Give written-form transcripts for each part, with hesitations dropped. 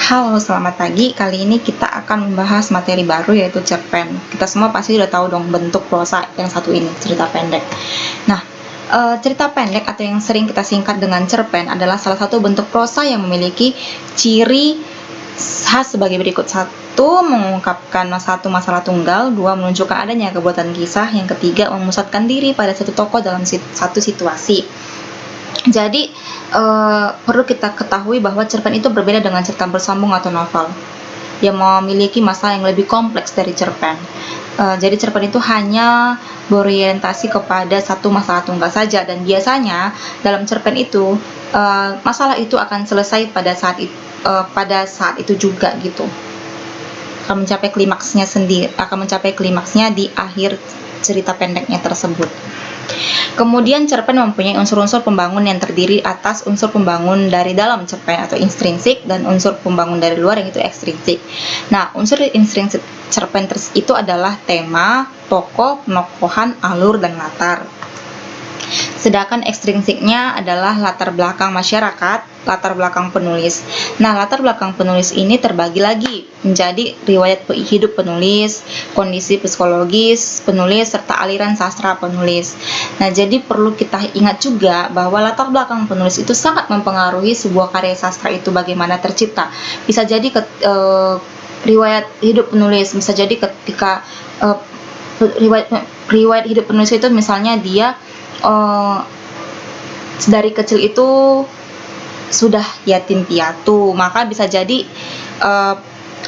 Halo, selamat pagi. Kali ini kita akan membahas materi baru yaitu cerpen. Kita semua pasti udah tahu dong bentuk prosa yang satu ini, cerita pendek. Nah, cerita pendek atau yang sering kita singkat dengan cerpen adalah salah satu bentuk prosa yang memiliki ciri khas sebagai berikut. Satu, mengungkapkan satu masalah tunggal. Dua, menunjukkan adanya kebuatan kisah. Yang ketiga, memusatkan diri pada satu tokoh dalam satu situasi. Jadi perlu kita ketahui bahwa cerpen itu berbeda dengan cerita bersambung atau novel yang memiliki masalah yang lebih kompleks dari cerpen. Jadi cerpen itu hanya berorientasi kepada satu masalah tunggal saja, dan biasanya dalam cerpen itu masalah itu akan selesai pada saat itu juga gitu. Akan mencapai klimaksnya di akhir cerita pendeknya tersebut. Kemudian cerpen mempunyai unsur-unsur pembangun yang terdiri atas unsur pembangun dari dalam cerpen atau intrinsik dan unsur pembangun dari luar yang itu ekstrinsik. Nah, unsur intrinsik cerpen itu adalah tema, tokoh, penokohan, alur, dan latar. Sedangkan ekstrinsiknya adalah latar belakang masyarakat, latar belakang penulis. Nah, latar belakang penulis ini terbagi lagi menjadi riwayat hidup penulis, kondisi psikologis penulis, serta aliran sastra penulis. Nah, jadi perlu kita ingat juga bahwa latar belakang penulis itu sangat mempengaruhi sebuah karya sastra itu bagaimana tercipta. Bisa jadi riwayat hidup penulis, bisa jadi ketika riwayat hidup penulis itu misalnya dia dari kecil itu sudah yatim piatu, maka bisa jadi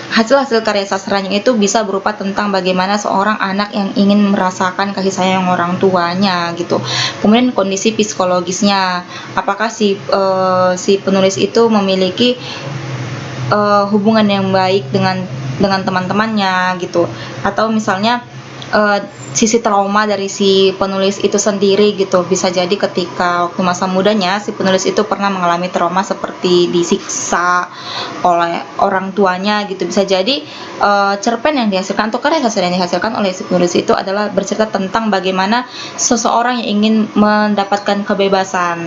hasil-hasil karya sastranya itu bisa berupa tentang bagaimana seorang anak yang ingin merasakan kasih sayang orang tuanya gitu. Kemudian kondisi psikologisnya, apakah si penulis itu memiliki hubungan yang baik dengan teman-temannya gitu, atau misalnya sisi trauma dari si penulis itu sendiri gitu. Bisa jadi ketika waktu masa mudanya si penulis itu pernah mengalami trauma seperti disiksa oleh orang tuanya gitu. Bisa jadi cerpen yang dihasilkan atau karya sastra yang dihasilkan oleh si penulis itu adalah bercerita tentang bagaimana seseorang yang ingin mendapatkan kebebasan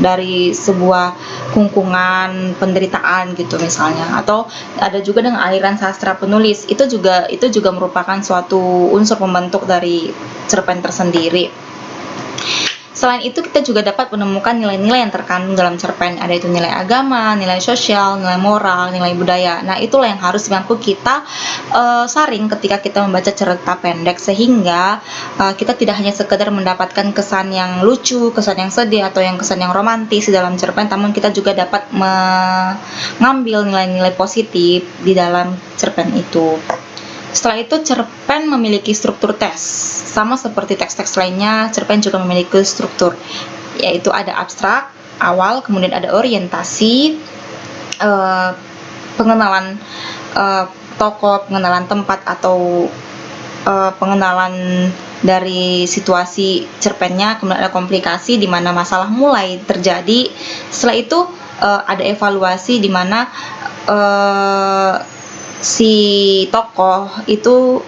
dari sebuah kungkungan penderitaan gitu misalnya. Atau ada juga dengan aliran sastra penulis, itu juga merupakan suatu unsur pembentuk dari cerpen tersendiri. Selain itu, kita juga dapat menemukan nilai-nilai yang terkandung dalam cerpen. Ada itu nilai agama, nilai sosial, nilai moral, nilai budaya. Nah, itulah yang harus mampu kita saring ketika kita membaca cerita pendek, sehingga kita tidak hanya sekedar mendapatkan kesan yang lucu, kesan yang sedih, atau yang kesan yang romantis di dalam cerpen, namun kita juga dapat mengambil nilai-nilai positif di dalam cerpen itu. Setelah itu, cerpen memiliki struktur teks. Sama seperti teks-teks lainnya, cerpen juga memiliki struktur, yaitu ada abstrak, awal, kemudian ada orientasi, pengenalan tokoh, pengenalan tempat, atau pengenalan dari situasi cerpennya, kemudian ada komplikasi di mana masalah mulai terjadi. Setelah itu ada evaluasi di mana si tokoh itu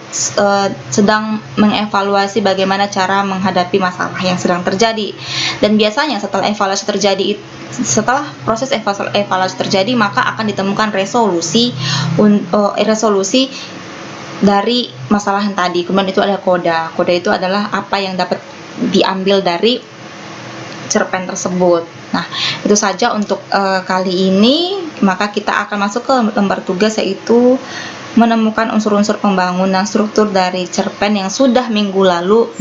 sedang mengevaluasi bagaimana cara menghadapi masalah yang sedang terjadi. Dan biasanya setelah proses evaluasi terjadi, maka akan ditemukan resolusi dari masalah yang tadi. Kemudian itu ada koda. Koda itu adalah apa yang dapat diambil dari cerpen tersebut. Nah, itu saja untuk kali ini. Maka kita akan masuk ke lembar tugas, yaitu menemukan unsur-unsur pembangunan struktur dari cerpen yang sudah minggu lalu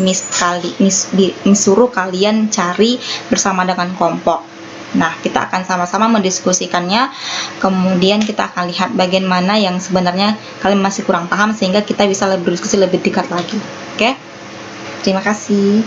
suruh kalian cari bersama dengan kelompok. Nah, kita akan sama-sama mendiskusikannya. Kemudian kita akan lihat bagian mana yang sebenarnya kalian masih kurang paham, sehingga kita bisa berdiskusi lebih dekat lagi. Oke? Terima kasih.